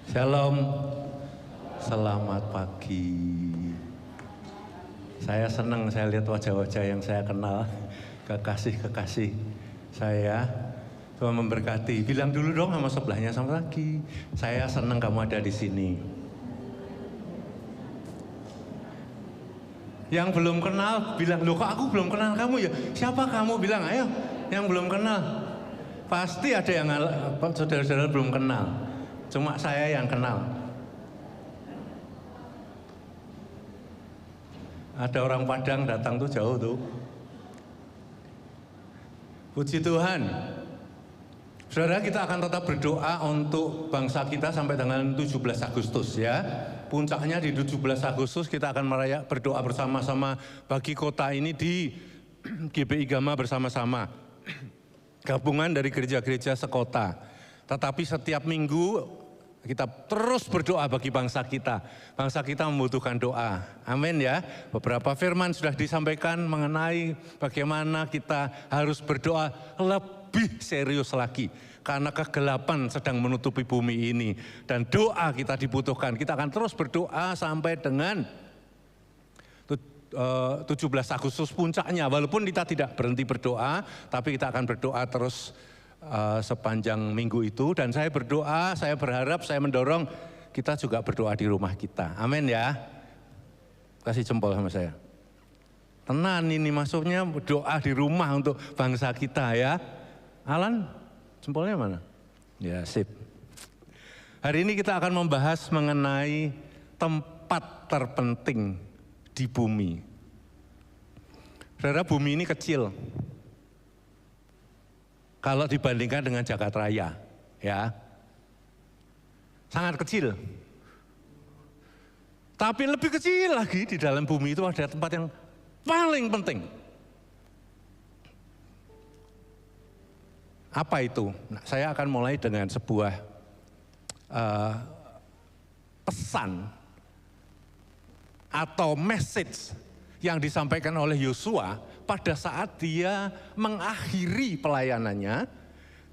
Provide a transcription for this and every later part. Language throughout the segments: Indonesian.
Shalom, selamat pagi. Saya senang saya lihat wajah-wajah yang saya kenal, kekasih-kekasih saya. Tuhan memberkati. Bilang dulu dong sama sebelahnya, sama lagi. Saya senang kamu ada di sini. Yang belum kenal bilang, loh kok aku belum kenal kamu ya? Siapa kamu? Bilang, ayo. Yang belum kenal. Pasti ada yang saudara-saudara belum kenal. Cuma saya yang kenal. Ada orang Padang datang tuh jauh tuh. Puji Tuhan. Saudara, kita akan tetap berdoa untuk bangsa kita sampai dengan 17 Agustus ya. Puncaknya di 17 Agustus kita akan berdoa bersama-sama bagi kota ini di GBI Gama bersama-sama. Gabungan dari gereja-gereja sekota. Tetapi setiap minggu kita terus berdoa bagi bangsa kita. Bangsa kita membutuhkan doa. Amin ya. Beberapa firman sudah disampaikan mengenai bagaimana kita harus berdoa lebih serius lagi. Karena kegelapan sedang menutupi bumi ini. Dan doa kita dibutuhkan. Kita akan terus berdoa sampai dengan 17 Agustus puncaknya. Walaupun kita tidak berhenti berdoa, tapi kita akan berdoa terus sepanjang minggu itu. Dan saya berdoa, saya berharap, saya mendorong kita juga berdoa di rumah kita. Amin ya. Kasih jempol sama saya. Tenan ini maksudnya doa di rumah untuk bangsa kita ya. Alan, jempolnya mana? Ya sip. Hari ini kita akan membahas mengenai tempat terpenting di bumi. Saudara, bumi ini kecil. Kalau dibandingkan dengan jagat raya, ya. Sangat kecil. Tapi lebih kecil lagi di dalam bumi itu ada tempat yang paling penting. Apa itu? Nah, saya akan mulai dengan sebuah pesan atau message yang disampaikan oleh Yosua pada saat dia mengakhiri pelayanannya.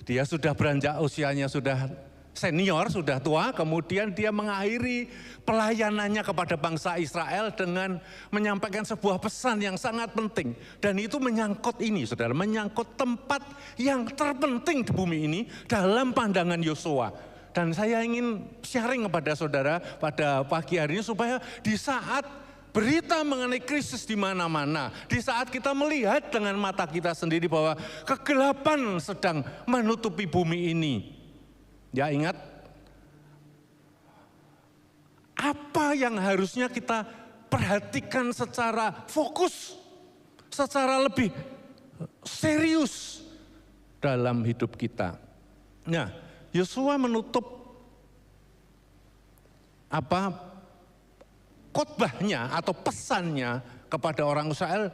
Dia sudah beranjak usianya sudah senior, sudah tua, kemudian dia mengakhiri pelayanannya kepada bangsa Israel dengan menyampaikan sebuah pesan yang sangat penting. Dan itu menyangkut ini, saudara, menyangkut tempat yang terpenting di bumi ini dalam pandangan Yosua. Dan saya ingin sharing kepada saudara pada pagi hari ini supaya di saat berita mengenai krisis di mana-mana, di saat kita melihat dengan mata kita sendiri bahwa kegelapan sedang menutupi bumi ini. Ya ingat, apa yang harusnya kita perhatikan secara fokus, secara lebih serius dalam hidup kita. Nah, Yosua menutup khotbahnya atau pesannya kepada orang Israel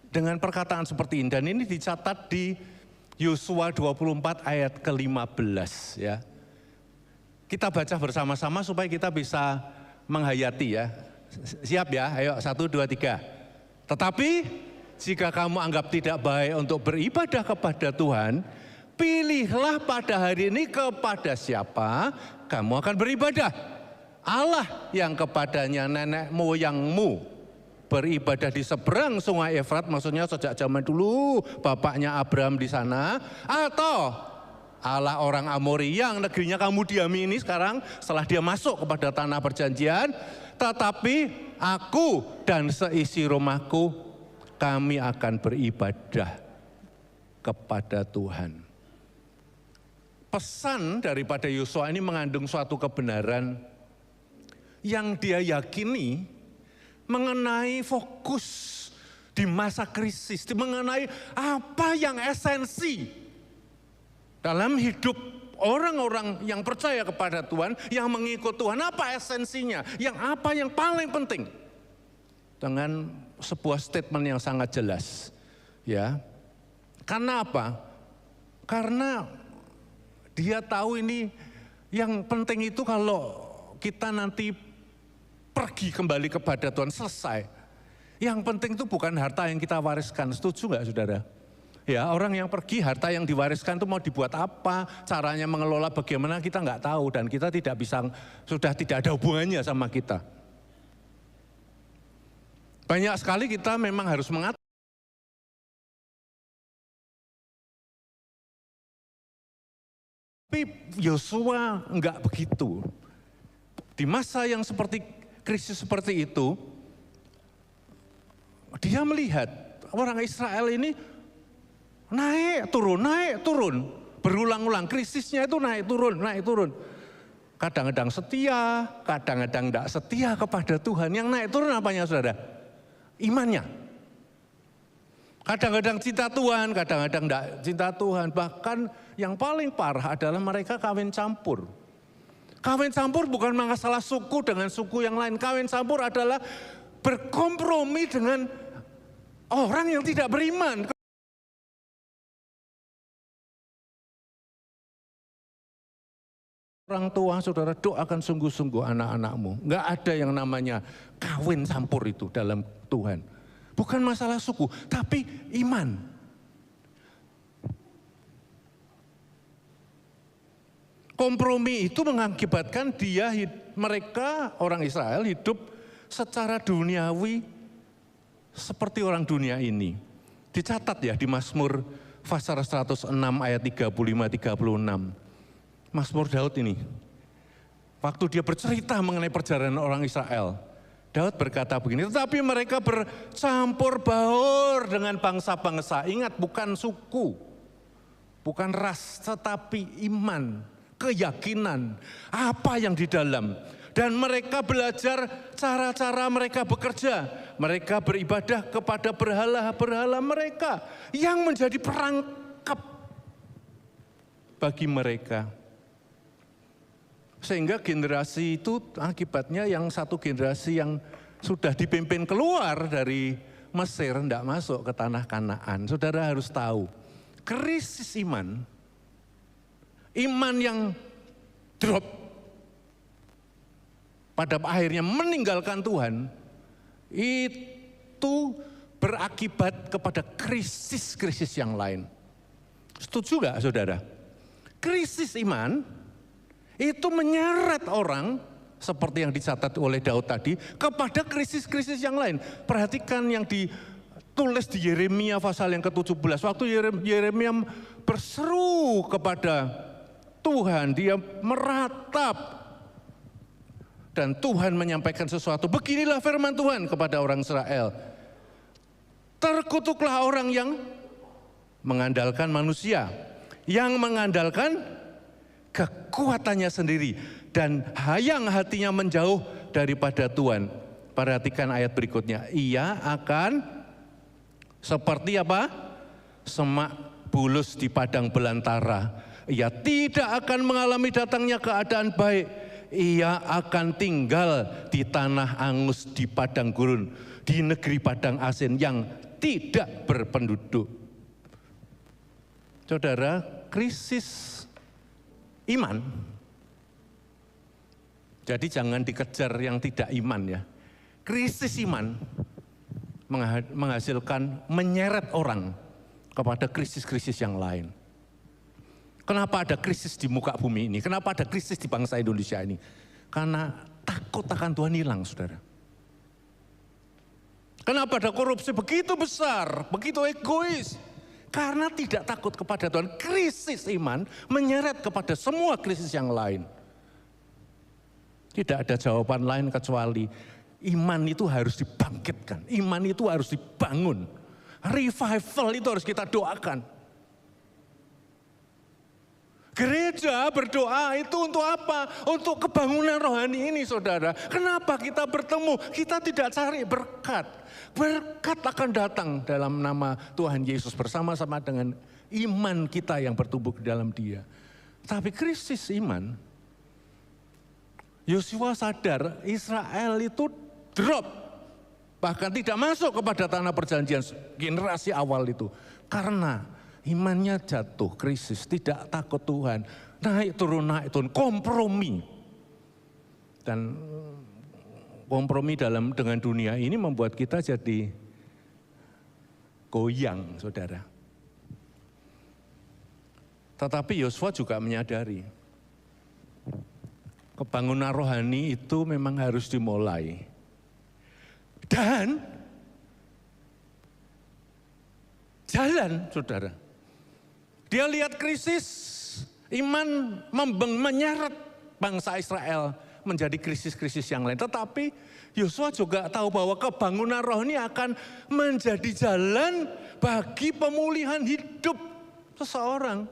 dengan perkataan seperti ini. Dan ini dicatat di Yosua 24 ayat ke-15 ya. Kita baca bersama-sama supaya kita bisa menghayati ya. Siap ya? Ayo 1, 2, 3. Tetapi jika kamu anggap tidak baik untuk beribadah kepada Tuhan, pilihlah pada hari ini kepada siapa kamu akan beribadah. Allah yang kepadanya nenek moyangmu beribadah di seberang sungai Efrat, maksudnya sejak zaman dulu bapaknya Abraham di sana, atau Allah orang Amori yang negerinya kamu diami ini sekarang setelah dia masuk kepada tanah perjanjian. Tetapi aku dan seisi rumahku kami akan beribadah kepada Tuhan. Pesan daripada Yosua ini mengandung suatu kebenaran yang dia yakini mengenai fokus di masa krisis, mengenai apa yang esensi dalam hidup orang-orang yang percaya kepada Tuhan, yang mengikut Tuhan. Apa esensinya? Apa yang paling penting? Dengan sebuah statement yang sangat jelas. Ya. Karena apa? Karena dia tahu ini yang penting itu kalau kita nanti pergi kembali kepada Tuhan selesai. Yang penting itu bukan harta yang kita wariskan, setuju nggak saudara? Ya, orang yang pergi, harta yang diwariskan itu mau dibuat apa, caranya mengelola bagaimana kita nggak tahu dan kita tidak bisa, sudah tidak ada hubungannya sama kita. Banyak sekali kita memang harus mengatur. Tapi Yosua enggak begitu. Di masa yang seperti krisis seperti itu, dia melihat orang Israel ini naik turun. Berulang-ulang krisisnya itu naik turun. Kadang-kadang setia, kadang-kadang tidak setia kepada Tuhan. Yang naik turun apanya saudara? Imannya. Kadang-kadang cinta Tuhan, kadang-kadang tidak cinta Tuhan. Bahkan yang paling parah adalah mereka kawin campur. Kawin campur bukan masalah suku dengan suku yang lain. Kawin campur adalah berkompromi dengan orang yang tidak beriman. Orang tua saudara doakan sungguh-sungguh anak-anakmu. Enggak ada yang namanya kawin campur itu dalam Tuhan. Bukan masalah suku, tapi iman. Kompromi itu mengakibatkan mereka orang Israel hidup secara duniawi seperti orang dunia ini. Dicatat ya di Mazmur pasal 106 ayat 35-36. Mazmur Daud ini, waktu dia bercerita mengenai perjalanan orang Israel, Daud berkata begini, tetapi mereka bercampur baur dengan bangsa-bangsa. Ingat, bukan suku, bukan ras, tetapi iman, keyakinan, apa yang di dalam. Dan mereka belajar cara-cara mereka bekerja. Mereka beribadah kepada berhala-berhala mereka yang menjadi perangkap bagi mereka. Sehingga generasi itu akibatnya yang satu generasi yang sudah dipimpin keluar dari Mesir, tidak masuk ke tanah Kanaan. Saudara harus tahu, krisis iman yang drop, pada akhirnya meninggalkan Tuhan, itu berakibat kepada krisis-krisis yang lain. Setuju gak saudara? Krisis iman itu menyeret orang seperti yang dicatat oleh Daud tadi kepada krisis-krisis yang lain. Perhatikan yang ditulis di Yeremia pasal yang ke-17. Waktu Yeremia berseru kepada Tuhan, dia meratap dan Tuhan menyampaikan sesuatu. Beginilah firman Tuhan kepada orang Israel. Terkutuklah orang yang mengandalkan manusia, yang mengandalkan kekuatannya sendiri dan hayang hatinya menjauh daripada Tuhan. Perhatikan ayat berikutnya. Ia akan seperti apa? Semak bulus di padang belantara. Ia tidak akan mengalami datangnya keadaan baik. Ia akan tinggal di tanah angus, di padang gurun, di negeri padang asin yang tidak berpenduduk. Saudara, krisis iman. Jadi jangan dikejar yang tidak iman ya. Krisis iman menghasilkan menyeret orang kepada krisis-krisis yang lain. Kenapa ada krisis di muka bumi ini? Kenapa ada krisis di bangsa Indonesia ini? Karena takut akan Tuhan hilang, saudara. Kenapa ada korupsi begitu besar, begitu egois? Karena tidak takut kepada Tuhan. Krisis iman menyeret kepada semua krisis yang lain. Tidak ada jawaban lain kecuali iman itu harus dibangkitkan. Iman itu harus dibangun. Revival itu harus kita doakan. Gereja berdoa itu untuk apa? Untuk kebangunan rohani ini, saudara. Kenapa kita bertemu? Kita tidak cari berkat. Berkat akan datang dalam nama Tuhan Yesus bersama-sama dengan iman kita yang bertumbuh di dalam Dia. Tapi krisis iman, Yosua sadar Israel itu drop. Bahkan tidak masuk kepada tanah perjanjian generasi awal itu. Karena imannya jatuh, krisis, tidak takut Tuhan. Naik turun, kompromi. Dan kompromi dengan dunia ini membuat kita jadi goyang, saudara. Tetapi Yosua juga menyadari kebangunan rohani itu memang harus dimulai. Dan jalan, saudara. Dia lihat krisis iman menyeret bangsa Israel menjadi krisis-krisis yang lain. Tetapi Yosua juga tahu bahwa kebangunan rohani akan menjadi jalan bagi pemulihan hidup seseorang.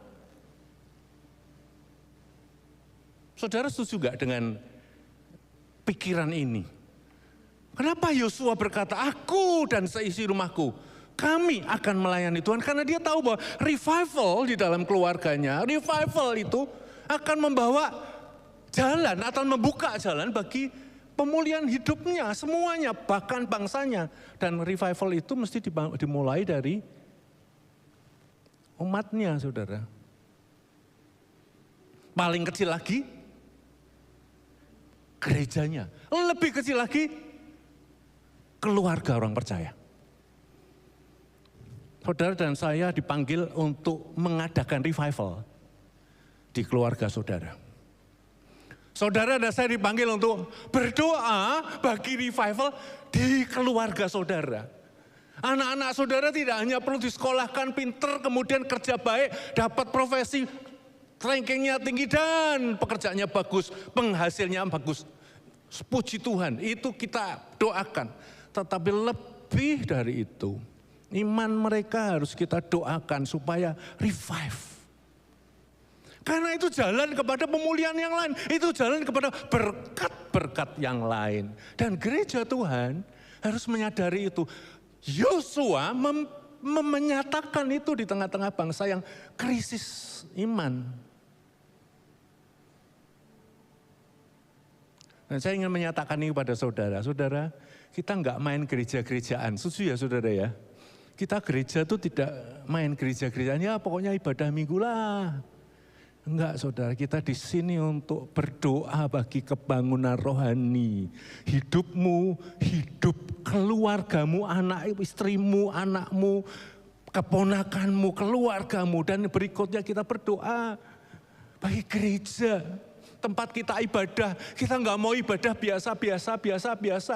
Saudara setuju gak dengan pikiran ini? Kenapa Yosua berkata, aku dan seisi rumahku, kami akan melayani Tuhan? Karena dia tahu bahwa revival di dalam keluarganya, revival itu akan membawa jalan atau membuka jalan bagi pemulihan hidupnya, semuanya, bahkan bangsanya. Dan revival itu mesti dimulai dari umatnya, saudara. Paling kecil lagi, gerejanya. Lebih kecil lagi, keluarga orang percaya. Saudara dan saya dipanggil untuk mengadakan revival di keluarga saudara. Saudara dan saya dipanggil untuk berdoa bagi revival di keluarga saudara. Anak-anak saudara tidak hanya perlu disekolahkan pinter, kemudian kerja baik, dapat profesi, rankingnya tinggi dan pekerjaannya bagus, penghasilnya bagus. Puji Tuhan, itu kita doakan. Tetapi lebih dari itu, iman mereka harus kita doakan supaya revive. Karena itu jalan kepada pemulihan yang lain, itu jalan kepada berkat-berkat yang lain. Dan gereja Tuhan harus menyadari itu. Yosua menyatakan itu di tengah-tengah bangsa yang krisis iman. Dan saya ingin menyatakan ini kepada saudara. Saudara, kita enggak main gereja-gerejaan. Setuju ya saudara ya? Kita gereja itu tidak main gereja-gerejaan. Ya pokoknya ibadah minggu lah. Enggak saudara, kita di sini untuk berdoa bagi kebangunan rohani. Hidupmu, hidup keluargamu, anak istrimu, anakmu, keponakanmu, keluargamu. Dan berikutnya kita berdoa bagi gereja. Tempat kita ibadah, kita enggak mau ibadah biasa,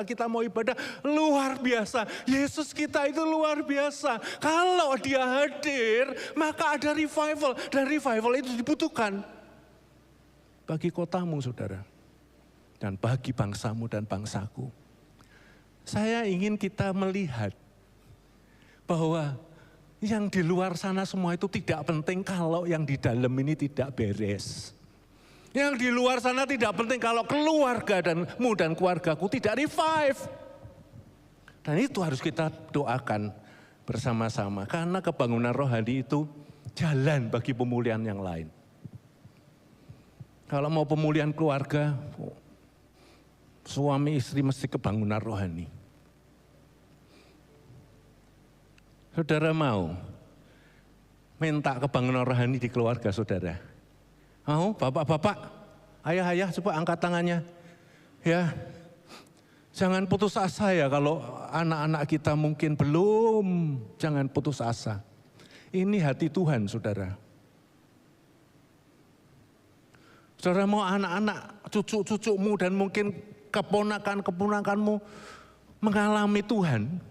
kita mau ibadah luar biasa. Yesus kita itu luar biasa. Kalau dia hadir, maka ada revival. Dan revival itu dibutuhkan bagi kotamu saudara. Dan bagi bangsamu dan bangsaku. Saya ingin kita melihat bahwa yang di luar sana semua itu tidak penting kalau yang di dalam ini tidak beres. Yang di luar sana tidak penting kalau keluarga dan keluargaku tidak revive. Dan itu harus kita doakan bersama-sama. Karena kebangunan rohani itu jalan bagi pemulihan yang lain. Kalau mau pemulihan keluarga, suami istri mesti kebangunan rohani. Saudara mau minta kebangunan rohani di keluarga saudara? Mau bapak-bapak, ayah-ayah coba angkat tangannya. Ya, jangan putus asa ya kalau anak-anak kita mungkin belum, jangan putus asa. Ini hati Tuhan saudara. Saudara mau anak-anak, cucu-cucumu dan mungkin keponakan-keponakanmu mengalami Tuhan.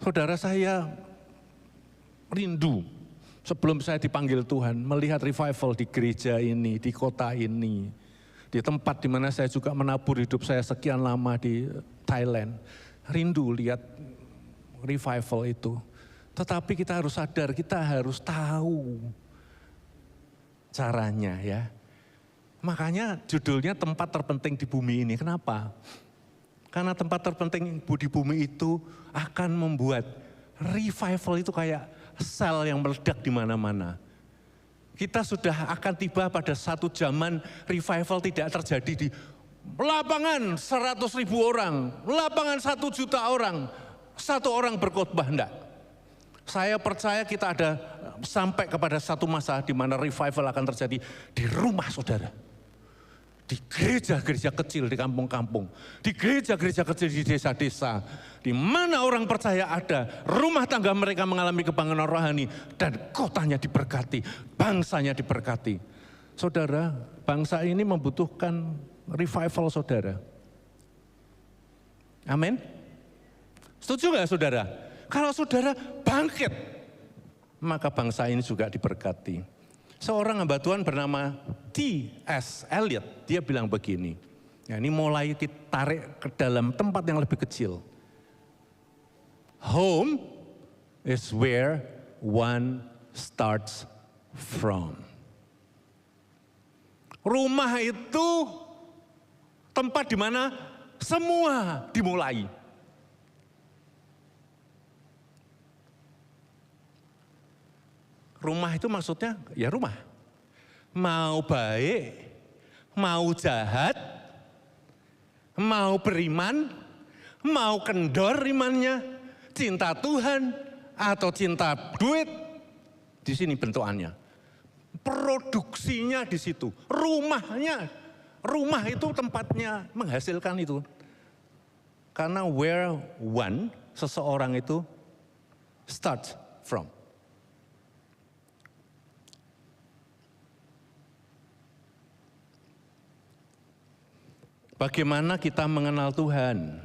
Saudara saya rindu. Sebelum saya dipanggil Tuhan, melihat revival di gereja ini, di kota ini, di tempat di mana saya juga menabur hidup saya sekian lama di Thailand. Rindu lihat revival itu. Tetapi kita harus sadar, kita harus tahu caranya ya. Makanya judulnya tempat terpenting di bumi ini. Kenapa? Karena tempat terpenting di bumi itu akan membuat revival itu kayak sel yang meledak di mana-mana. Kita sudah akan tiba pada satu zaman revival tidak terjadi di lapangan 100.000 orang, lapangan 1 juta orang, 1 orang berkhotbah, enggak. Saya percaya kita ada sampai kepada satu masa di mana revival akan terjadi di rumah saudara. di gereja-gereja kecil di kampung-kampung, di gereja-gereja kecil di desa-desa, di mana orang percaya ada, rumah tangga mereka mengalami kebangunan rohani, dan kotanya diberkati, bangsanya diberkati. Saudara, bangsa ini membutuhkan revival saudara. Amin. Setuju nggak saudara? Kalau saudara bangkit, maka bangsa ini juga diberkati. Seorang hamba Tuhan bernama T.S. Eliot, dia bilang begini, ya ini mulai ditarik ke dalam tempat yang lebih kecil. Home is where one starts from. Rumah itu tempat di mana semua dimulai. Rumah itu maksudnya ya rumah. Mau baik, mau jahat, mau beriman, mau kendor imannya, cinta Tuhan atau cinta duit, di sini bentukannya. Produksinya di situ, rumahnya. Rumah itu tempatnya menghasilkan itu. Karena where one, seseorang itu starts from. Bagaimana kita mengenal Tuhan?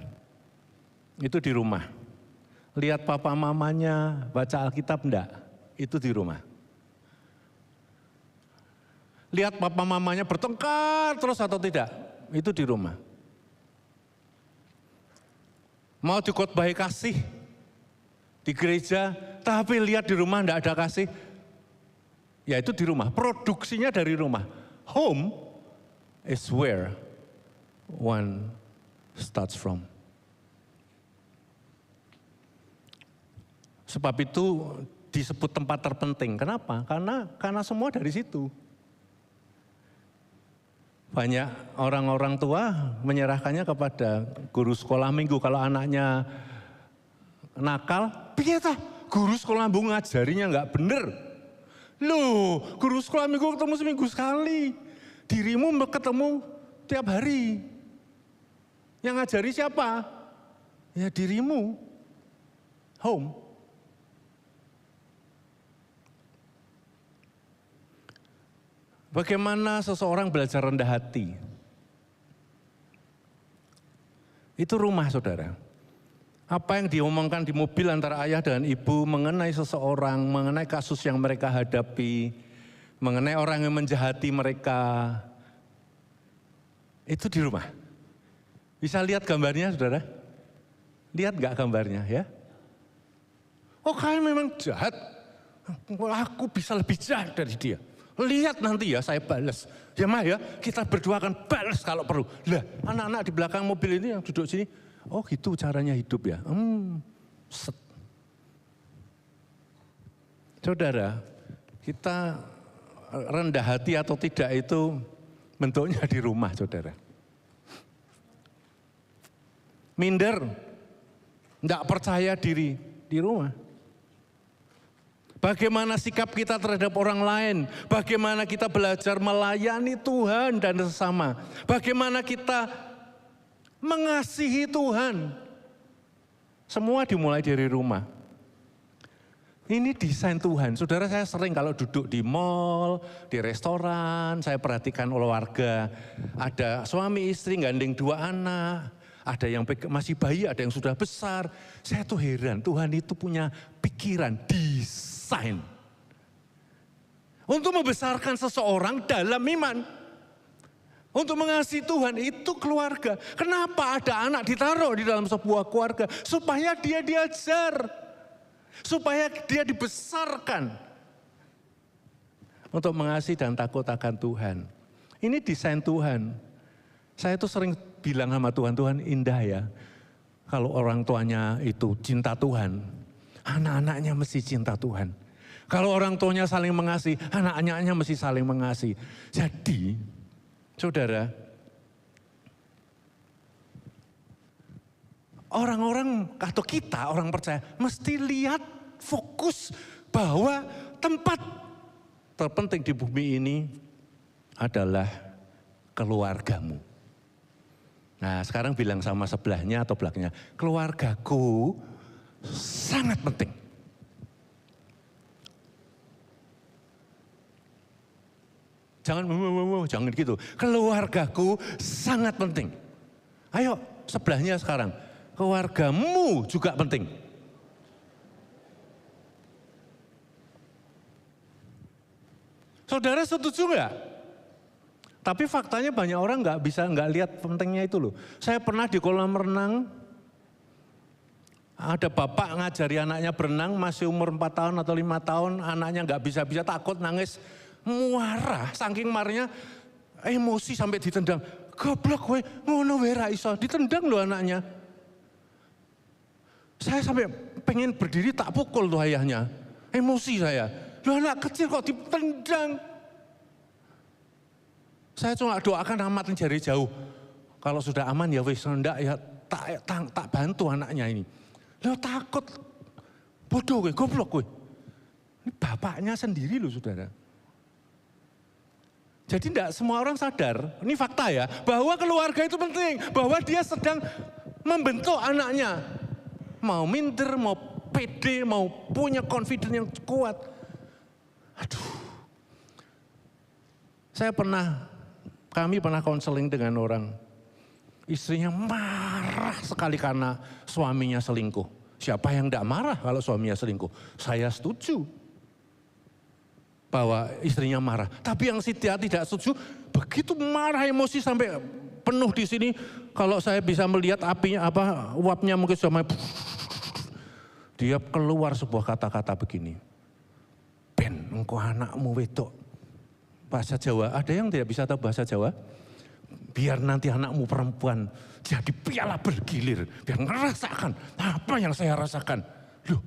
Itu di rumah. Lihat papa mamanya baca Alkitab enggak? Itu di rumah. Lihat papa mamanya bertengkar terus atau tidak? Itu di rumah. Mau dikhotbahi kasih di gereja, tapi lihat di rumah enggak ada kasih. Ya itu di rumah. Produksinya dari rumah. Home is where one starts from. Sebab itu disebut tempat terpenting. Kenapa? Karena semua dari situ. Banyak orang-orang tua menyerahkannya kepada guru sekolah minggu. Kalau anaknya nakal, piye tah? Guru sekolah minggu ngajarinya enggak bener. Loh, guru sekolah minggu ketemu seminggu sekali. Dirimu ketemu tiap hari. Yang ngajari siapa? Ya dirimu. Home. Bagaimana seseorang belajar rendah hati? Itu rumah saudara. Apa yang diomongkan di mobil antara ayah dan ibu mengenai seseorang, mengenai kasus yang mereka hadapi, mengenai orang yang menjahati mereka, itu di rumah. Bisa lihat gambarnya saudara? Lihat gak gambarnya ya? Oh kalian memang jahat, aku bisa lebih jahat dari dia. Lihat nanti ya saya balas. Ya mah ya kita berdua akan balas kalau perlu. Lah anak-anak di belakang mobil ini yang duduk sini, oh gitu caranya hidup ya. Set. Saudara, kita rendah hati atau tidak itu bentuknya di rumah saudara. Minder, tidak percaya diri di rumah. Bagaimana sikap kita terhadap orang lain, bagaimana kita belajar melayani Tuhan dan sesama, bagaimana kita mengasihi Tuhan. Semua dimulai dari rumah. Ini desain Tuhan. Saudara, saya sering kalau duduk di mall, di restoran, saya perhatikan keluarga, ada suami istri gandeng 2 anak, ada yang masih bayi, ada yang sudah besar. Saya tuh heran, Tuhan itu punya pikiran, desain untuk membesarkan seseorang dalam iman. Untuk mengasihi Tuhan itu keluarga. Kenapa ada anak ditaruh di dalam sebuah keluarga? Supaya dia diajar. Supaya dia dibesarkan. Untuk mengasihi dan takut akan Tuhan. Ini desain Tuhan. Saya tuh sering bilang sama Tuhan, Tuhan indah ya. Kalau orang tuanya itu cinta Tuhan, anak-anaknya mesti cinta Tuhan. Kalau orang tuanya saling mengasihi, anak-anaknya mesti saling mengasihi. Jadi, saudara, orang-orang atau kita orang percaya mesti lihat fokus bahwa tempat terpenting di bumi ini adalah keluargamu. Nah sekarang bilang sama sebelahnya atau belakangnya, keluargaku sangat penting. Jangan gitu. Keluargaku sangat penting. Ayo sebelahnya sekarang, keluargamu juga penting. Saudara setuju nggak? Tapi faktanya banyak orang nggak lihat pentingnya itu loh. Saya pernah di kolam renang, ada bapak ngajari anaknya berenang, masih umur 4 tahun atau 5 tahun, anaknya nggak bisa-bisa, takut, nangis, marah, saking marahnya, emosi sampai ditendang. Goblok gue, ngono wera iso, ditendang loh anaknya. Saya sampai pengen berdiri tak pukul tuh ayahnya, emosi saya. Loh anak kecil kok ditendang. Saya cuma doakan amat dari jauh. Kalau sudah aman ya wis, enggak ya tak bantu anaknya ini. Loh takut, bodoh gue, goblok gue. Ini bapaknya sendiri loh saudara. Jadi tidak semua orang sadar, ini fakta ya, bahwa keluarga itu penting. Bahwa dia sedang membentuk anaknya. Mau minder, mau pede, mau punya confidence yang kuat. Aduh. Kami pernah konseling dengan orang. Istrinya marah sekali karena suaminya selingkuh. Siapa yang tidak marah kalau suaminya selingkuh? Saya setuju bahwa istrinya marah. Tapi yang tidak setuju, begitu marah emosi sampai penuh di sini. Kalau saya bisa melihat apinya uapnya mungkin sudah dia keluar sebuah kata-kata begini. Ben, engkau anakmu wedok. Bahasa Jawa, ada yang tidak bisa tahu bahasa Jawa? Biar nanti anakmu perempuan jadi piala bergilir. Biar ngerasakan apa yang saya rasakan. Loh.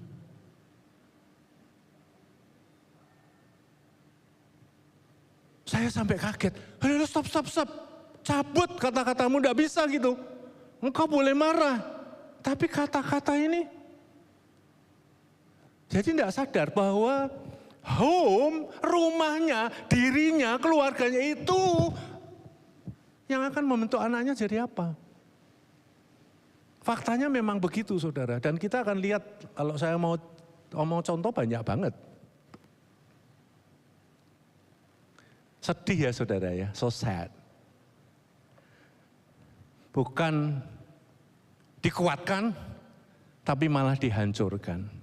Saya sampai kaget. Stop. Cabut kata-katamu, tidak bisa gitu. Engkau boleh marah. Tapi kata-kata ini. Jadi tidak sadar bahwa home, rumahnya, dirinya, keluarganya itu yang akan membentuk anaknya jadi apa. Faktanya memang begitu saudara. Dan kita akan lihat kalau saya mau ngomong contoh banyak banget. Sedih ya saudara ya, so sad. Bukan dikuatkan, tapi malah dihancurkan.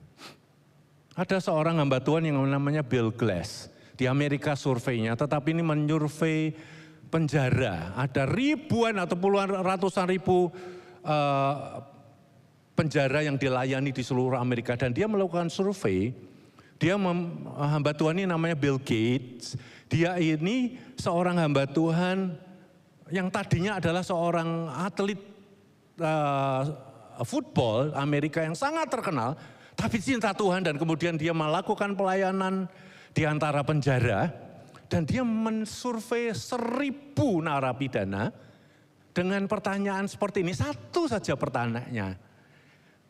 Ada seorang hamba Tuhan yang namanya Bill Glass. Di Amerika surveinya, tetapi ini menyurvei penjara. Ada ribuan atau puluhan ratusan ribu penjara yang dilayani di seluruh Amerika. Dan dia melakukan survei, hamba Tuhan ini namanya Bill Gates. Dia ini seorang hamba Tuhan yang tadinya adalah seorang atlet football Amerika yang sangat terkenal. Tapi cinta Tuhan dan kemudian dia melakukan pelayanan di antara penjara. Dan dia mensurvei 1.000 narapidana dengan pertanyaan seperti ini. Satu saja pertanyaannya.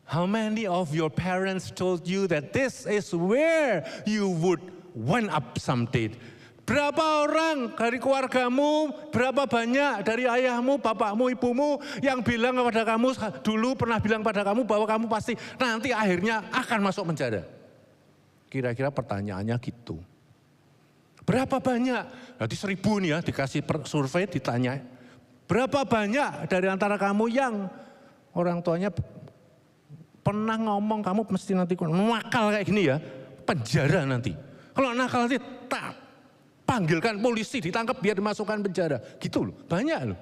How many of your parents told you that this is where you would wind up someday? Berapa orang dari keluargamu, berapa banyak dari ayahmu, bapakmu, ibumu yang bilang kepada kamu, dulu pernah bilang pada kamu bahwa kamu pasti nanti akhirnya akan masuk penjara. Kira-kira pertanyaannya gitu. Berapa banyak? Nanti 1.000 nih ya dikasih survei ditanya. Berapa banyak dari antara kamu yang orang tuanya pernah ngomong kamu mesti nanti nakal kayak gini ya, penjara nanti. Kalau nakal nanti tak. Panggilkan polisi, ditangkap biar dimasukkan penjara. Gitu loh, banyak loh.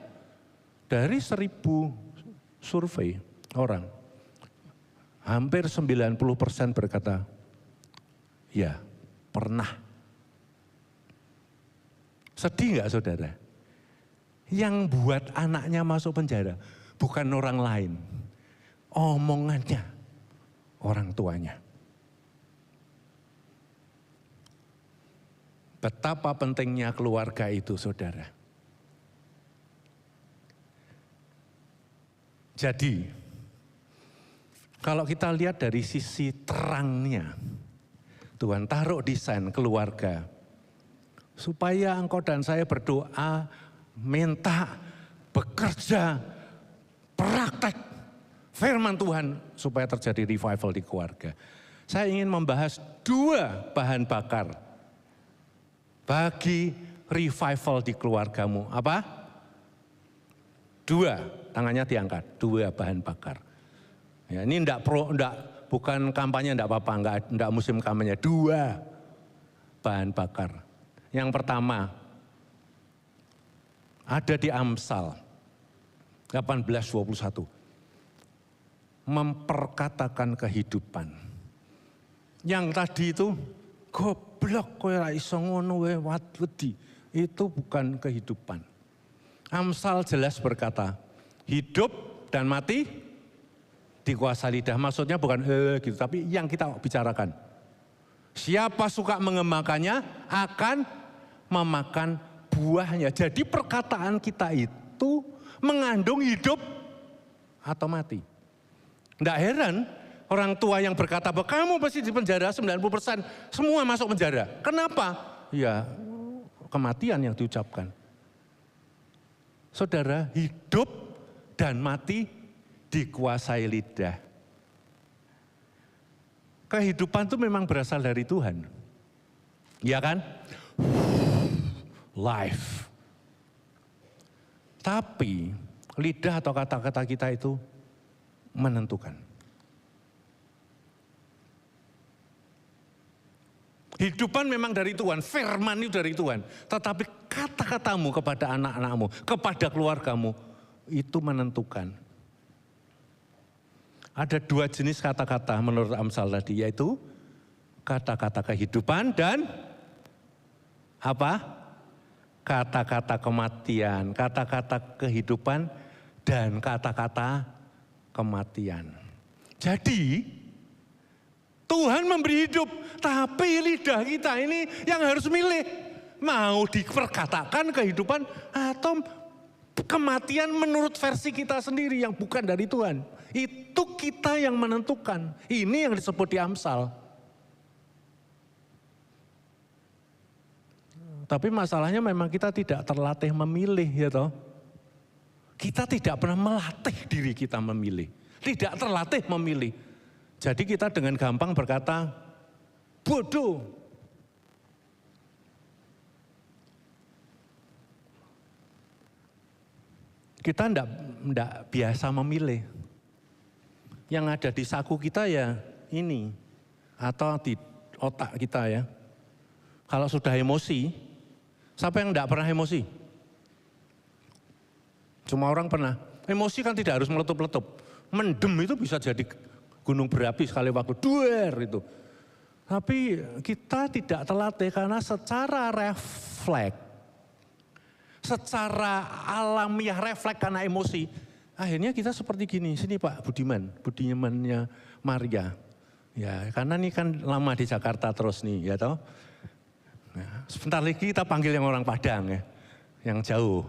Dari 1.000 survei orang, hampir 90% berkata, ya pernah. Sedih nggak saudara? Yang buat anaknya masuk penjara, bukan orang lain. Omongannya orang tuanya. Betapa pentingnya keluarga itu saudara. Jadi, kalau kita lihat dari sisi terangnya, Tuhan taruh desain keluarga. Supaya engkau dan saya berdoa, minta, bekerja, praktek firman Tuhan supaya terjadi revival di keluarga. Saya ingin membahas 2 bahan bakar bagi revival di keluargamu. Apa? 2, tangannya diangkat, 2 bahan bakar. Ya, ini bukan kampanye, enggak apa-apa, enggak musim kampanye, 2 bahan bakar. Yang pertama, ada di Amsal 18:21. Memperkatakan kehidupan. Yang tadi itu, goblok kowe ra iso ngono wae wedi. Itu bukan kehidupan. Amsal jelas berkata, hidup dan mati dikuasai lidah. Maksudnya bukan gitu, tapi yang kita bicarakan. Siapa suka mengemakannya akan memakan buahnya. Jadi perkataan kita itu mengandung hidup atau mati. Tidak heran orang tua yang berkata bahwa kamu pasti di penjara 90%, semua masuk penjara. Kenapa? Ya kematian yang diucapkan. Saudara, hidup dan mati dikuasai lidah. Kehidupan itu memang berasal dari Tuhan. Ya kan? Life. Tapi lidah atau kata-kata kita itu menentukan. Hidupan memang dari Tuhan, firman itu dari Tuhan. Tetapi kata-katamu kepada anak-anakmu, kepada keluargamu, itu menentukan. Ada 2 jenis kata-kata menurut Amsal tadi, yaitu kata-kata kehidupan dan apa? Kata-kata kematian, kata-kata kehidupan dan kata-kata kematian. Jadi Tuhan memberi hidup, tapi lidah kita ini yang harus milih. Mau diperkatakan kehidupan atau kematian menurut versi kita sendiri yang bukan dari Tuhan. Itu kita yang menentukan. Ini yang disebut di Amsal. Tapi masalahnya memang kita tidak terlatih memilih, ya toh. Kita tidak pernah melatih diri kita memilih. Tidak terlatih memilih. Jadi kita dengan gampang berkata, bodoh. Kita enggak biasa memilih. Yang ada di saku kita ya ini. Atau di otak kita ya. Kalau sudah emosi, siapa yang enggak pernah emosi? Cuma orang pernah. Emosi kan tidak harus meletup-letup. Mendem itu bisa jadi gunung berapi sekali waktu, duer itu. Tapi kita tidak terlatih karena secara refleks, secara alamiah refleks karena emosi, akhirnya kita seperti gini. Sini Pak Budimannya Maria. Ya, karena ini kan lama di Jakarta terus nih, ya toh. Nah, sebentar lagi kita panggil yang orang Padang ya, yang jauh.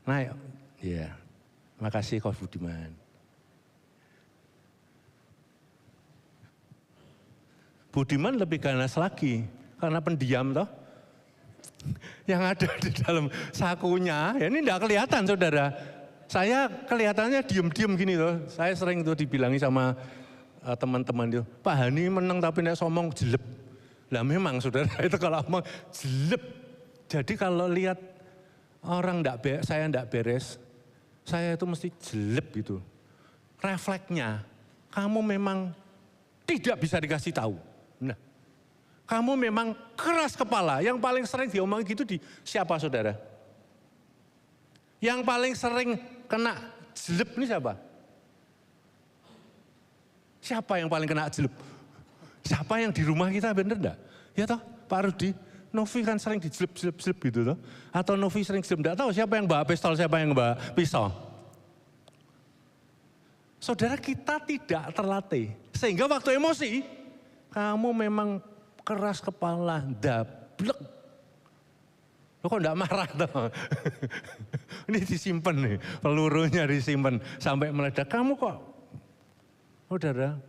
Nah, ya. Makasih Coach Budiman. Budiman lebih ganas lagi karena pendiam toh. Yang ada di dalam sakunya, ya ini tidak kelihatan saudara. Saya kelihatannya diem-diem gini loh. Saya sering tuh dibilangi sama teman-teman itu, Pak Hani menang tapi nek somong jelep. Lah memang saudara itu kalau ngomong jelep. Jadi kalau lihat orang saya enggak beres, saya itu mesti jelep gitu. Refleksnya, kamu memang tidak bisa dikasih tahu. Nah, kamu memang keras kepala. Yang paling sering diomongin gitu di siapa saudara? Yang paling sering kena jelep ini siapa? Siapa yang paling kena jelep? Siapa yang di rumah kita bener enggak? Ya toh, Pak Rudi, Novi kan sering dijelep-jelep gitu toh. Atau Novi sering jelep, enggak tahu siapa yang bawa pistol, siapa yang bawa pisau. Saudara, kita tidak terlatih. Sehingga waktu emosi, kamu memang keras kepala, dablek. Lo kok enggak marah toh? Ini disimpan nih, pelurunya disimpan sampai meledak. Kamu kok, saudara.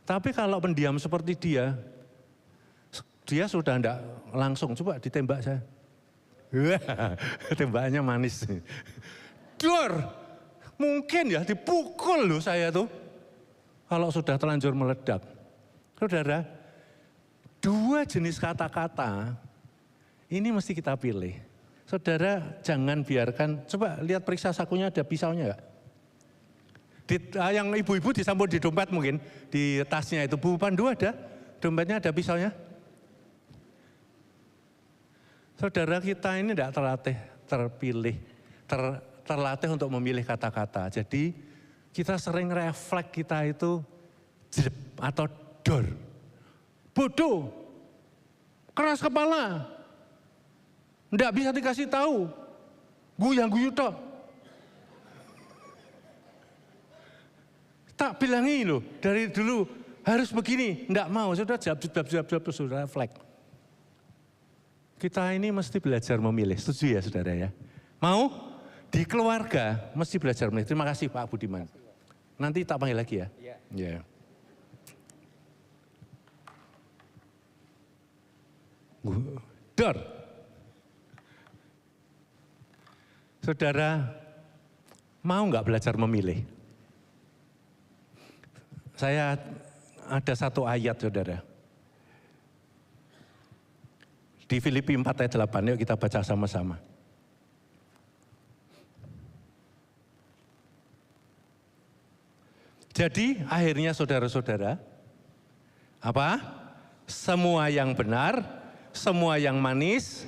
Tapi kalau pendiam seperti dia, dia sudah enggak langsung, coba ditembak saya. Wah, tembakannya manis. Dor, mungkin ya dipukul loh saya tuh. Kalau sudah terlanjur meledak. Saudara, dua jenis kata-kata ini mesti kita pilih. Saudara jangan biarkan, coba lihat periksa sakunya ada pisaunya enggak? Yang ibu-ibu disambut di dompet mungkin, di tasnya itu. Bu Pandu ada? Dompetnya ada pisaunya? Saudara kita ini tidak terlatih, terlatih untuk memilih kata-kata. Jadi kita sering refleks kita itu jelep atau dor. Bodoh, keras kepala, tidak bisa dikasih tahu, guyang-guyu tok. Tak bilangi loh, dari dulu harus begini, enggak mau, sudah jawab, sudah refleks. Kita ini mesti belajar memilih, setuju ya saudara ya? Mau? Di keluarga mesti belajar memilih. Terima kasih Pak Budiman. Nanti tak panggil lagi ya? Iya. Dor. Saudara, mau nggak belajar memilih? Saya ada satu ayat saudara. Di Filipi 4 ayat 8, yuk kita baca sama-sama. Jadi akhirnya saudara-saudara, apa? Semua yang benar, semua yang manis,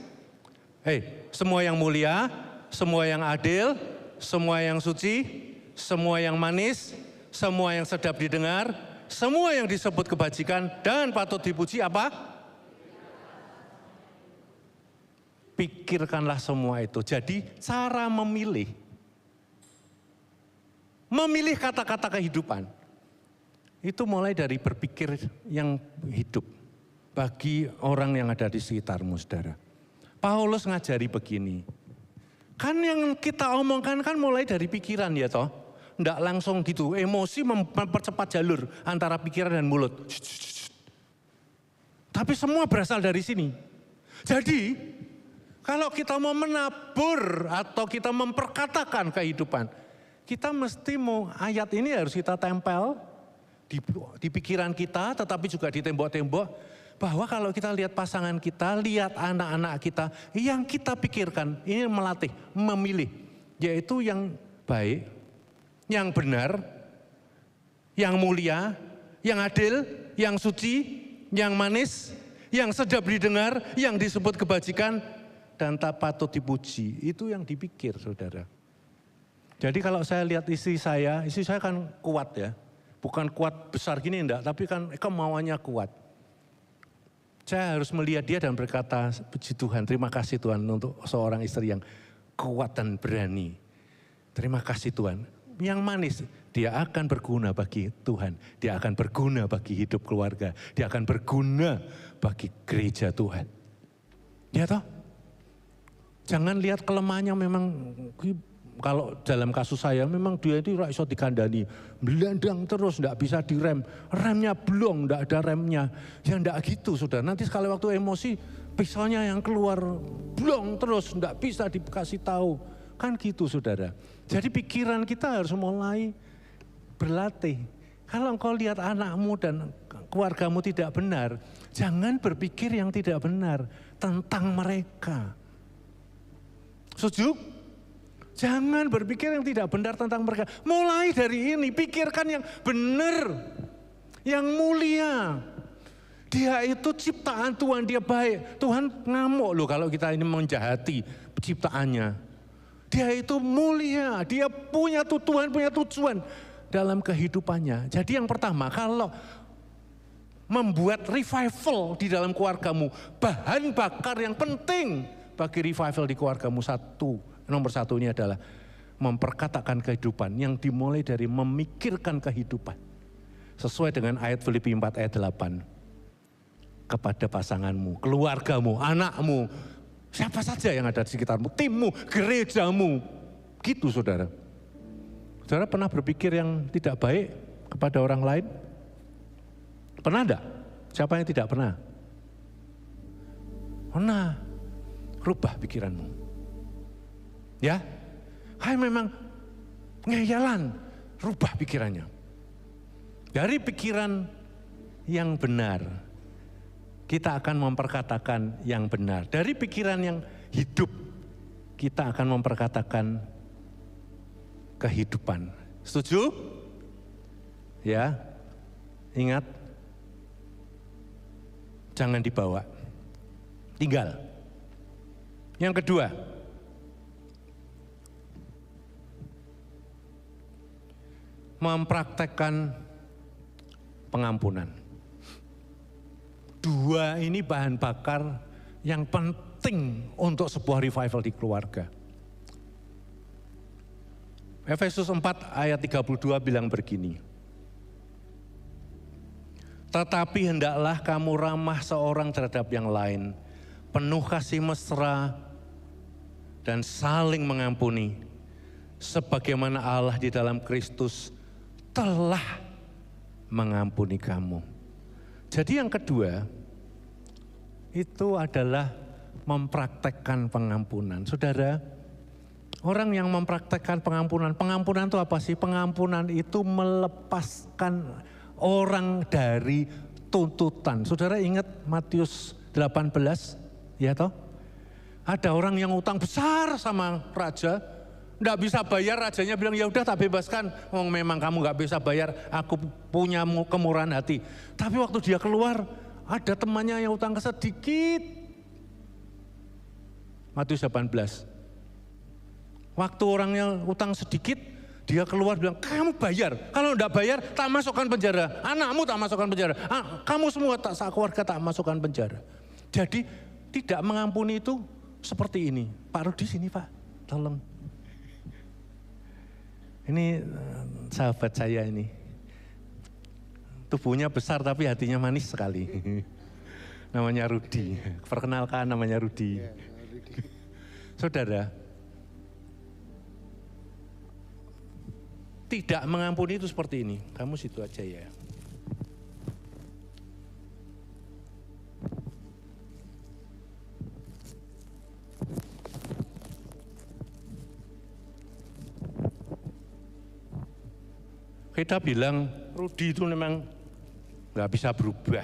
semua yang mulia, semua yang adil, semua yang suci, semua yang manis, semua yang sedap didengar, semua yang disebut kebajikan dan patut dipuji apa? Pikirkanlah semua itu. Jadi cara memilih kata-kata kehidupan, itu mulai dari berpikir yang hidup bagi orang yang ada di sekitarmu saudara. Paulus ngajari begini, kan yang kita omongkan kan mulai dari pikiran ya toh. Enggak langsung gitu, emosi mempercepat jalur antara pikiran dan mulut. Tapi semua berasal dari sini. Jadi, kalau kita mau menabur atau kita memperkatakan kehidupan, kita mesti mau ayat ini harus kita tempel di pikiran kita, tetapi juga di tembok-tembok, bahwa kalau kita lihat pasangan kita, lihat anak-anak kita, yang kita pikirkan, ini melatih, memilih, yaitu yang baik, yang benar, yang mulia, yang adil, yang suci, yang manis, yang sedap didengar, yang disebut kebajikan, dan tak patut dipuji. Itu yang dipikir saudara. Jadi kalau saya lihat istri saya kan kuat ya. Bukan kuat besar gini enggak, tapi kan kemauannya kuat. Saya harus melihat dia dan berkata, puji Tuhan, terima kasih Tuhan untuk seorang istri yang kuat dan berani. Terima kasih Tuhan. Yang manis, dia akan berguna bagi Tuhan. Dia akan berguna bagi hidup keluarga. Dia akan berguna bagi gereja Tuhan. Ya toh? Jangan lihat kelemahannya memang, kalau dalam kasus saya memang dia itu iso dikandani. Melendang terus, enggak bisa direm. Remnya blong, enggak ada remnya. Ya enggak gitu saudara. Nanti sekali waktu emosi, pisaunya yang keluar blong terus, enggak bisa dikasih tahu. Kan gitu saudara. Jadi pikiran kita harus mulai berlatih. Kalau engkau lihat anakmu dan keluargamu tidak benar, jangan berpikir yang tidak benar tentang mereka. Setuju? Jangan berpikir yang tidak benar tentang mereka. Mulai dari ini, pikirkan yang benar, yang mulia. Dia itu ciptaan Tuhan, dia baik. Tuhan ngamuk loh kalau kita ini menjahati ciptaannya. Dia itu mulia, dia punya Tuhan punya tujuan dalam kehidupannya. Jadi yang pertama, kalau membuat revival di dalam keluargamu, bahan bakar yang penting bagi revival di keluargamu nomor satu ini adalah memperkatakan kehidupan yang dimulai dari memikirkan kehidupan. Sesuai dengan ayat Filipi 4 ayat 8. Kepada pasanganmu, keluargamu, anakmu, siapa saja yang ada di sekitarmu, timmu, gerejamu. Gitu saudara. Saudara pernah berpikir yang tidak baik kepada orang lain? Pernah enggak? Siapa yang tidak pernah? Nah, rubah pikiranmu. Ya, hai memang ngeyalan, rubah pikirannya. Dari pikiran yang benar, kita akan memperkatakan yang benar. Dari pikiran yang hidup, kita akan memperkatakan kehidupan. Setuju? Ya, ingat, jangan dibawa, tinggal. Yang kedua, mempraktekkan pengampunan. Dua ini bahan bakar yang penting untuk sebuah revival di keluarga. Efesus 4 ayat 32 bilang begini. Tetapi hendaklah kamu ramah seorang terhadap yang lain, penuh kasih mesra dan saling mengampuni, sebagaimana Allah di dalam Kristus telah mengampuni kamu. Jadi yang kedua, itu adalah mempraktekkan pengampunan. Saudara, orang yang mempraktekkan pengampunan itu apa sih? Pengampunan itu melepaskan orang dari tuntutan. Saudara ingat Matius 18, ya toh? Ada orang yang utang besar sama raja, enggak bisa bayar, rajanya bilang ya udah tak bebaskan. Oh, memang kamu enggak bisa bayar, aku punya kemurahan hati. Tapi waktu dia keluar, ada temannya yang utang sedikit. Matius 18. Waktu orangnya utang sedikit, dia keluar bilang, kamu bayar. Kalau enggak bayar, tak masukkan penjara. Anakmu tak masukkan penjara. Kamu semua tak keluarga tak masukkan penjara. Jadi tidak mengampuni itu seperti ini. Pak Rudi sini Pak, tolong. Ini sahabat saya ini. Tubuhnya besar tapi hatinya manis sekali. Namanya Rudi. Perkenalkan, namanya Rudi. Saudara, tidak mengampuni itu seperti ini. Kamu situ aja ya. Kita bilang Rudi itu memang nggak bisa berubah.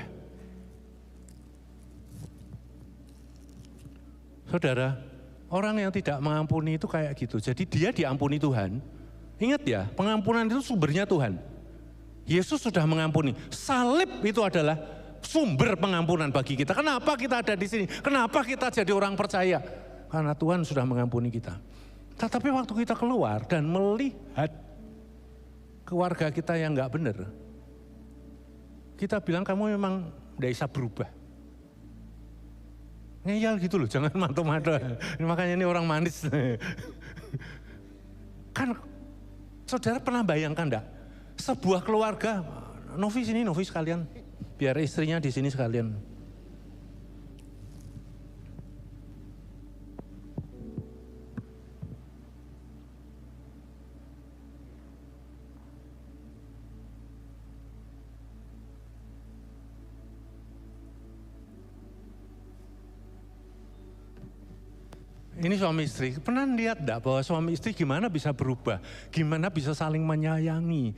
Saudara, orang yang tidak mengampuni itu kayak gitu. Jadi dia diampuni Tuhan. Ingat ya, pengampunan itu sumbernya Tuhan. Yesus sudah mengampuni. Salib itu adalah sumber pengampunan bagi kita. Kenapa kita ada di sini? Kenapa kita jadi orang percaya? Karena Tuhan sudah mengampuni kita. Tetapi waktu kita keluar dan melihat keluarga kita yang nggak benar, kita bilang kamu memang tidak bisa berubah. Ngeyel gitu loh, jangan mantu-mantu. Makanya ini orang manis. Kan saudara pernah bayangkan enggak? Sebuah keluarga, Novi sini, Novi sekalian, biar istrinya di sini sekalian. Ini suami istri, pernah lihat enggak bahwa suami istri gimana bisa berubah, gimana bisa saling menyayangi.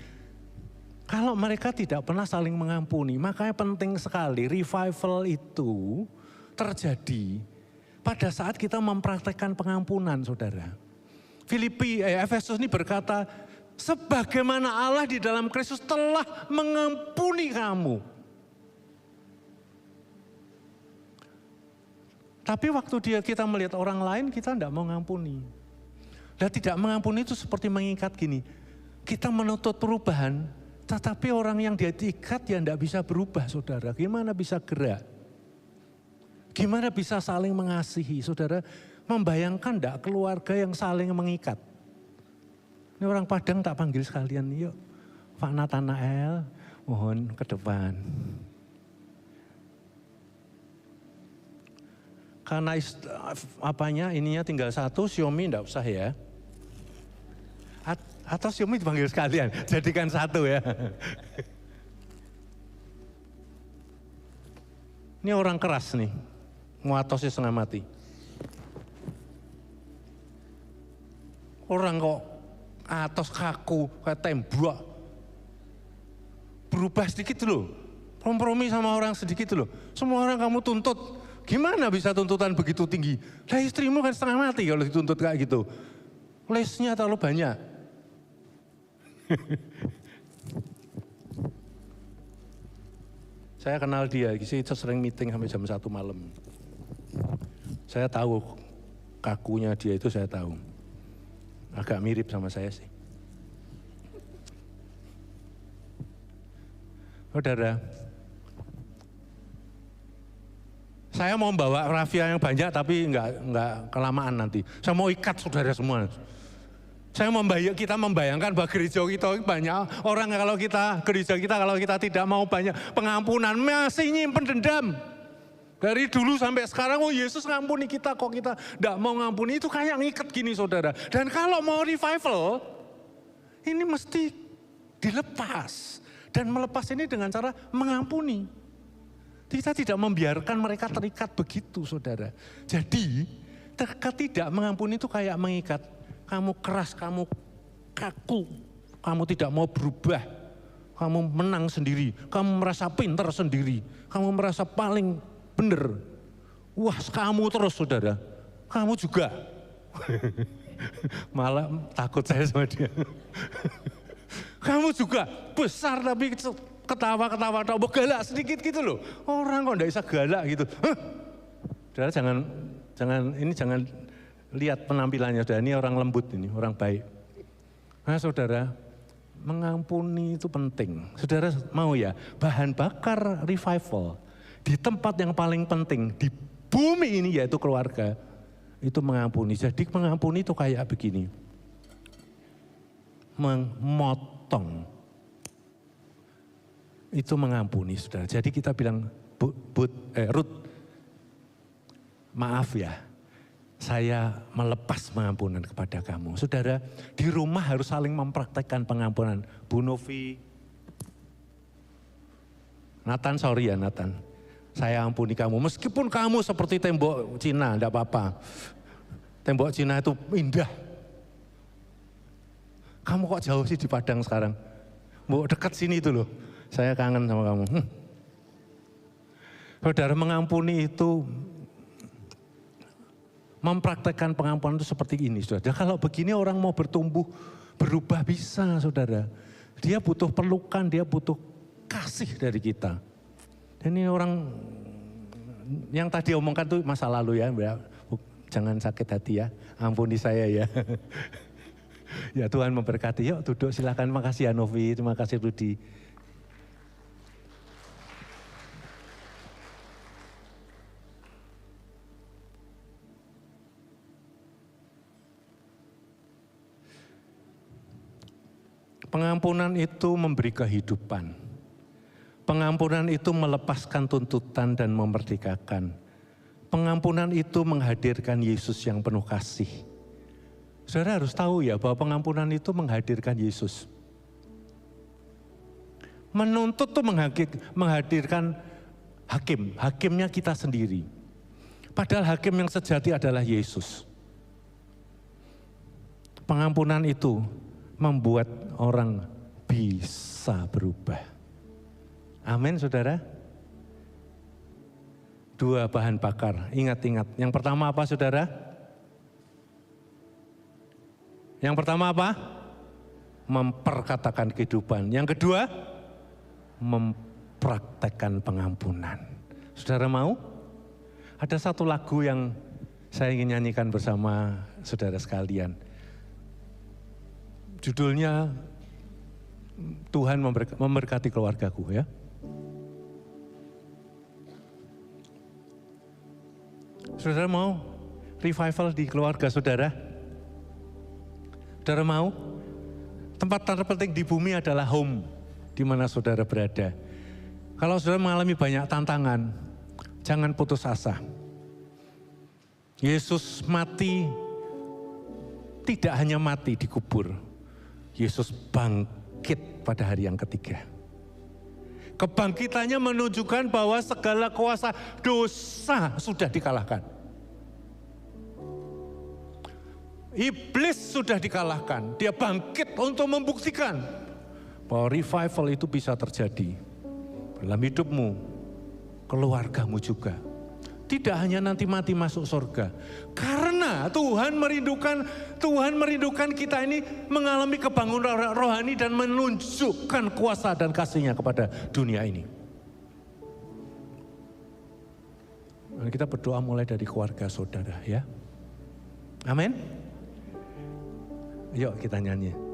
Kalau mereka tidak pernah saling mengampuni, makanya penting sekali revival itu terjadi pada saat kita mempraktekkan pengampunan, saudara. Efesus ini berkata, sebagaimana Allah di dalam Kristus telah mengampuni kamu. Tapi waktu kita melihat orang lain, kita tidak mau mengampuni. Dan tidak mengampuni itu seperti mengikat gini. Kita menuntut perubahan, tetapi orang yang dia diikat ya tidak bisa berubah, saudara. Gimana bisa gerak? Gimana bisa saling mengasihi, saudara? Membayangkan tidak keluarga yang saling mengikat? Ini orang Padang tak panggil sekalian, yuk. Pak Nathanael, mohon ke depan. Karena ininya tinggal satu, Xiaomi enggak usah ya. Atau Xiaomi dipanggil sekalian, jadikan satu ya. Ini orang keras nih, Muatosnya setengah mati. Orang kok atos kaku, kayak tembok. Berubah sedikit loh. Kompromi sama orang sedikit loh. Semua orang kamu tuntut. Gimana bisa tuntutan begitu tinggi? Lah istrimu kan setengah mati kalau dituntut kayak gitu. Lesnya terlalu banyak. Saya kenal dia, saya sering meeting sampai jam 1 malam. Saya tahu kakunya dia itu, saya tahu. Agak mirip sama saya sih. Saudara, saya mau bawa rafia yang banyak tapi enggak kelamaan nanti. Saya mau ikat saudara semua. Saya kita membayangkan bahwa gereja kita banyak orang kalau kita tidak mau banyak pengampunan masih nyimpen dendam. Dari dulu sampai sekarang, oh Yesus ngampuni kita, kok kita tidak mau ngampuni, itu kayak ngikat gini saudara. Dan kalau mau revival, ini mesti dilepas. Dan melepas ini dengan cara mengampuni. Kita tidak membiarkan mereka terikat begitu saudara. Jadi tidak mengampuni itu kayak mengikat. Kamu keras, kamu kaku, kamu tidak mau berubah, kamu menang sendiri, kamu merasa pintar sendiri, kamu merasa paling benar. Wah, kamu terus saudara, kamu juga. Malah takut saya sama dia. Kamu juga besar tapi ketawa-ketawa, galak sedikit gitu loh. Orang kok enggak bisa galak gitu. Saudara jangan lihat penampilannya, saudara, ini orang lembut ini, orang baik. Nah saudara, mengampuni itu penting. Saudara mau ya, bahan bakar revival di tempat yang paling penting di bumi ini yaitu keluarga, itu mengampuni. Jadi mengampuni itu kayak begini. Memotong. Itu mengampuni saudara. Jadi kita bilang, Ruth, maaf ya. Saya melepas pengampunan kepada kamu. Saudara, di rumah harus saling mempraktekkan pengampunan. Bu Novi, Nathan, sorry ya Nathan. Saya ampuni kamu, meskipun kamu seperti tembok Cina, enggak apa-apa. Tembok Cina itu indah. Kamu kok jauh sih di Padang sekarang? Mau dekat sini itu loh, saya kangen sama kamu. Saudara, mengampuni itu, mempraktekkan pengampunan itu seperti ini, saudara. Kalau begini orang mau bertumbuh, berubah bisa, saudara. Dia butuh pelukan, dia butuh kasih dari kita. Dan ini orang yang tadi omongkan itu masa lalu ya, jangan sakit hati ya, ampuni saya ya. Ya Tuhan memberkati, yuk duduk silakan, makasih ya Novi, terima kasih Rudi. Pengampunan itu memberi kehidupan. Pengampunan itu melepaskan tuntutan dan memerdekakan. Pengampunan itu menghadirkan Yesus yang penuh kasih. Saudara harus tahu ya bahwa pengampunan itu menghadirkan Yesus. Menuntut itu menghadirkan hakim, hakimnya kita sendiri. Padahal hakim yang sejati adalah Yesus. Pengampunan itu membuat orang bisa berubah. Amin saudara. 2 bahan bakar, ingat-ingat. Yang pertama apa saudara? Yang pertama apa? Memperkatakan kehidupan. Yang kedua, mempraktekkan pengampunan. Saudara mau? Ada satu lagu yang saya ingin nyanyikan bersama saudara sekalian. Judulnya Tuhan memberkati keluargaku ya. Saudara mau revival di keluarga saudara? Saudara mau? Tempat terpenting di bumi adalah home, di mana saudara berada. Kalau saudara mengalami banyak tantangan, jangan putus asa. Yesus mati, tidak hanya mati dikubur. Yesus bangkit pada hari yang ketiga. Kebangkitannya menunjukkan bahwa segala kuasa dosa sudah dikalahkan. Iblis sudah dikalahkan. Dia bangkit untuk membuktikan bahwa revival itu bisa terjadi dalam hidupmu, keluargamu juga. Tidak hanya nanti mati masuk surga. Karena Tuhan merindukan kita ini mengalami kebangunan rohani dan menunjukkan kuasa dan kasih-Nya kepada dunia ini. Kita berdoa mulai dari keluarga saudara ya. Amin. Yuk kita nyanyi.